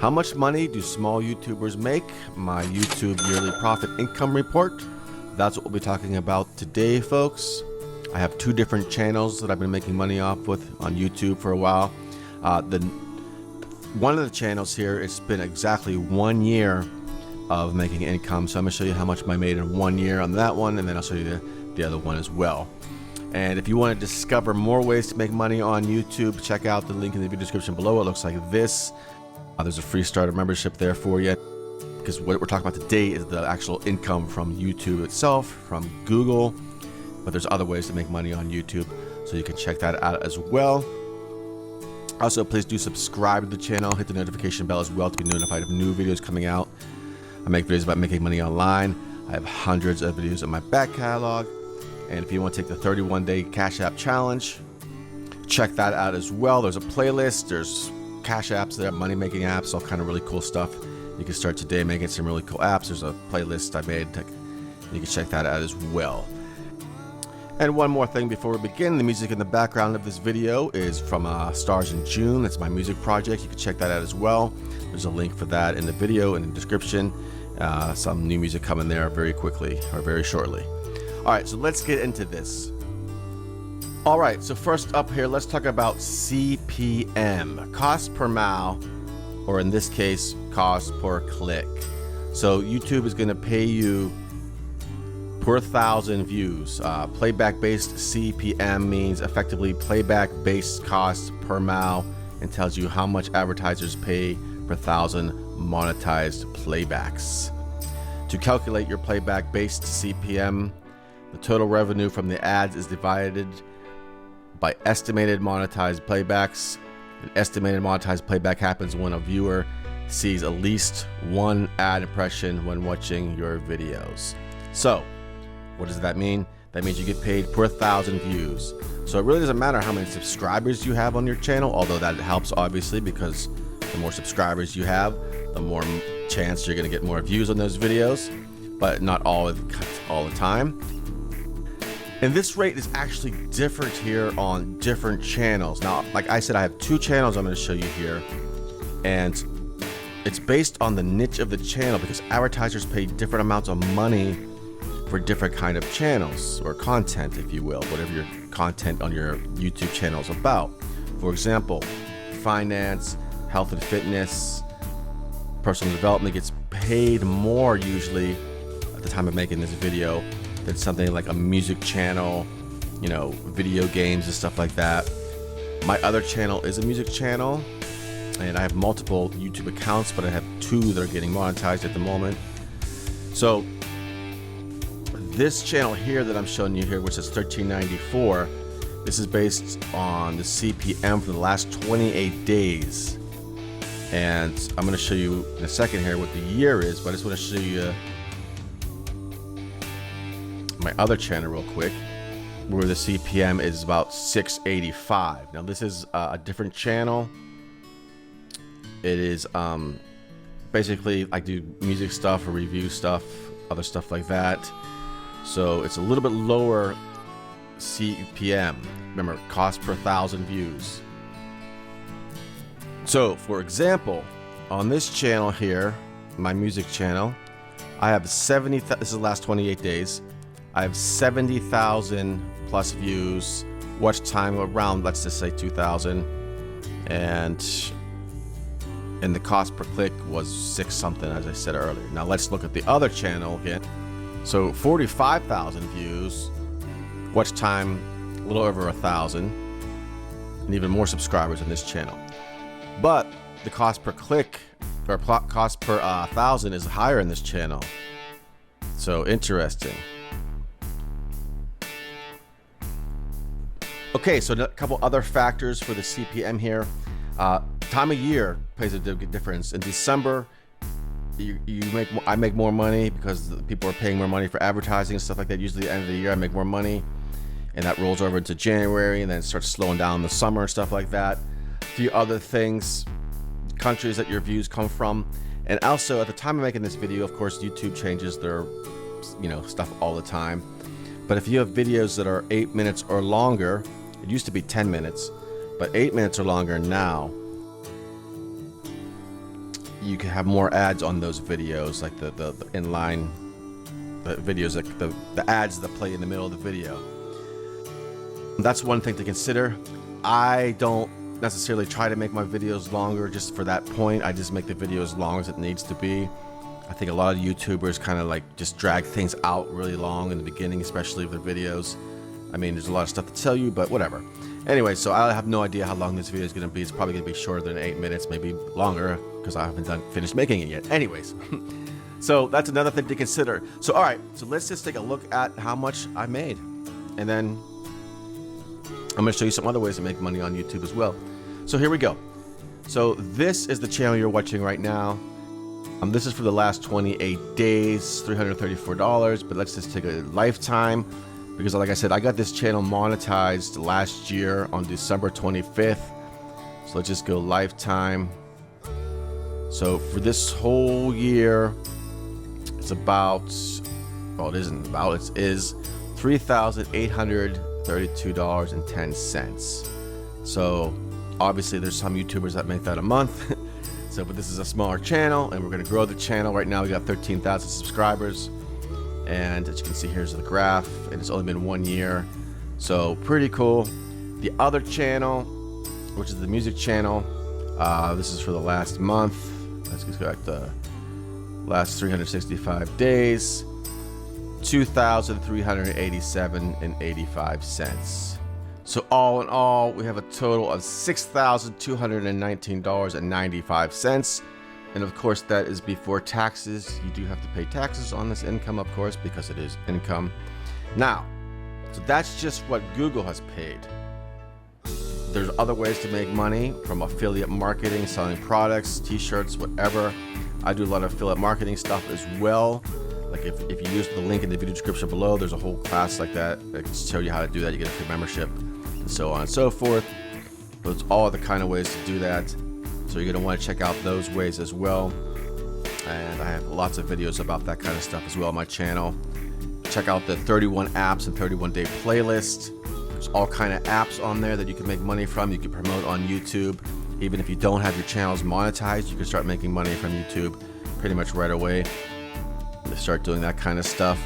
How much money do small YouTubers make? My YouTube yearly profit income report. That's what we'll be talking about today, folks. I have two different channels that I've been making money off with on YouTube for a while. One of the channels here, it's been exactly 1 year of making income. So I'm gonna show you how much I made in 1 year on that one, and then I'll show you the other one as well. And if you want to discover more ways to make money on YouTube, check out the link in the video description below. It looks like this. There's a free starter membership there for you, because what we're talking about today is the actual income from YouTube itself, from Google, but there's other ways to make money on YouTube, so you can check that out as well. Also, please do subscribe to the channel, hit the notification bell as well to be notified of new videos coming out. I make videos about making money online. I have hundreds of videos in my back catalog, and if you want to take the 31-day Cash App challenge, check that out as well. There's a playlist, there's Cash Apps there, money making apps, all kind of really cool stuff. You can start today making some really cool apps. There's a playlist I made. You can check that out as well. And one more thing before we begin, the music in the background of this video is from Stars in June. That's my music project. You can check that out as well. There's a link for that in the video in the description. Some new music coming there very quickly or very shortly. All right, so let's get into this. All right, so first up here, let's talk about CPM, cost per mile, or in this case, cost per click. So YouTube is going to pay you per 1,000 views. Playback-based CPM means effectively playback-based cost per mile, and tells you how much advertisers pay per 1,000 monetized playbacks. To calculate your playback-based CPM, the total revenue from the ads is divided by estimated monetized playbacks. An estimated monetized playback happens when a viewer sees at least one ad impression when watching your videos. So, what does that mean? That means you get paid per 1,000 views. So it really doesn't matter how many subscribers you have on your channel, although that helps obviously, because the more subscribers you have, the more chance you're gonna get more views on those videos, but not all the time. And this rate is actually different here on different channels. Now, like I said, I have two channels I'm going to show you here, and it's based on the niche of the channel, because advertisers pay different amounts of money for different kind of channels or content, if you will, whatever your content on your YouTube channel is about. For example, finance, health and fitness, personal development gets paid more usually at the time of making this video than something like a music channel, you know, video games and stuff like that. My other channel is a music channel, and I have multiple YouTube accounts, but I have two that are getting monetized at the moment. So this channel here that I'm showing you here, which is $13.94, this is based on the CPM for the last 28 days. And I'm going to show you in a second here what the year is, but I just want to show you my other channel real quick, where the CPM is about 685. Now this is a different channel. It is basically I do music stuff or review stuff, other stuff like that. So it's a little bit lower CPM. Remember, cost per 1,000 views. So for example, on this channel here, my music channel, I have this is the last 28 days. I have 70,000 plus views, watch time around, let's just say 2,000, and the cost per click was 6 something, as I said earlier. Now let's look at the other channel again. So 45,000 views, watch time a little over 1,000, and even more subscribers on this channel. But the cost per click, or cost per 1,000, is higher in this channel. So interesting. Okay, so a couple other factors for the CPM here. Time of year plays a big difference. In December, I make more money because people are paying more money for advertising and stuff like that. Usually at the end of the year I make more money, and that rolls over into January, and then it starts slowing down in the summer and stuff like that. A few other things, countries that your views come from. And also at the time of making this video, of course, YouTube changes their stuff all the time. But if you have videos that are 8 minutes or longer, it used to be 10 minutes, but 8 minutes or longer now, you can have more ads on those videos, like the inline videos, like the ads that play in the middle of the video. That's one thing to consider. I don't necessarily try to make my videos longer just for that point. I just make the video as long as it needs to be. I think a lot of YouTubers kind of like just drag things out really long in the beginning, especially with their videos. I mean, there's a lot of stuff to tell you, but whatever. Anyway, so I have no idea how long this video is going to be. It's probably going to be shorter than 8 minutes, maybe longer, because I haven't finished making it yet. Anyways, so that's another thing to consider. So all right, so let's just take a look at how much I made, and then I'm going to show you some other ways to make money on YouTube as well. So here we go. So this is the channel you're watching right now. This is for the last 28 days, $334, but let's just take a lifetime, because like I said, I got this channel monetized last year on December 25th. So let's just go lifetime. So for this whole year, it's about, well, it isn't about, it is $3,832.10. So obviously there's some YouTubers that make that a month. So, but this is a smaller channel, and we're going to grow the channel. Right now we got 13,000 subscribers, and as you can see, here's the graph, and it's only been 1 year, so pretty cool. The other channel, which is the music channel, this is for the last month. Let's just go back to the last 365 days, $2,387.85. So all in all, we have a total of $6,219.95. And of course, that is before taxes. You do have to pay taxes on this income, of course, because it is income. Now, so that's just what Google has paid. There's other ways to make money from affiliate marketing, selling products, t-shirts, whatever. I do a lot of affiliate marketing stuff as well. Like if you use the link in the video description below, there's a whole class like that that can show you how to do that. You get a free membership, and so on and so forth. But it's all the kind of ways to do that. So you're going to want to check out those ways as well. And I have lots of videos about that kind of stuff as well on my channel. Check out the 31 apps and 31 day playlist. There's all kind of apps on there that you can make money from. You can promote on YouTube. Even if you don't have your channels monetized, you can start making money from YouTube pretty much right away. Start doing that kind of stuff.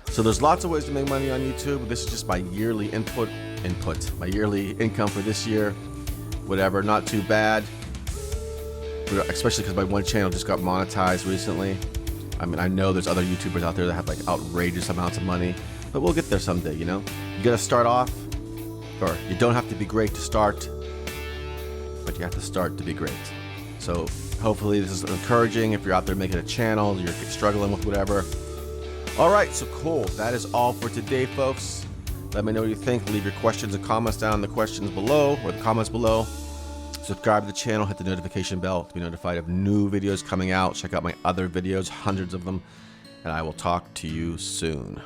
So there's lots of ways to make money on YouTube. This is just my yearly my yearly income for this year. Whatever, not too bad. Especially because my one channel just got monetized recently. I mean, I know there's other YouTubers out there that have like outrageous amounts of money, but we'll get there someday, you know? You gotta start off, or you don't have to be great to start, but you have to start to be great. So hopefully this is encouraging if you're out there making a channel, you're struggling with whatever. All right, so cool. That is all for today, folks. Let me know what you think. Leave your questions and comments down in the questions below, or the comments below. Subscribe to the channel, hit the notification bell to be notified of new videos coming out. Check out my other videos, hundreds of them, and I will talk to you soon.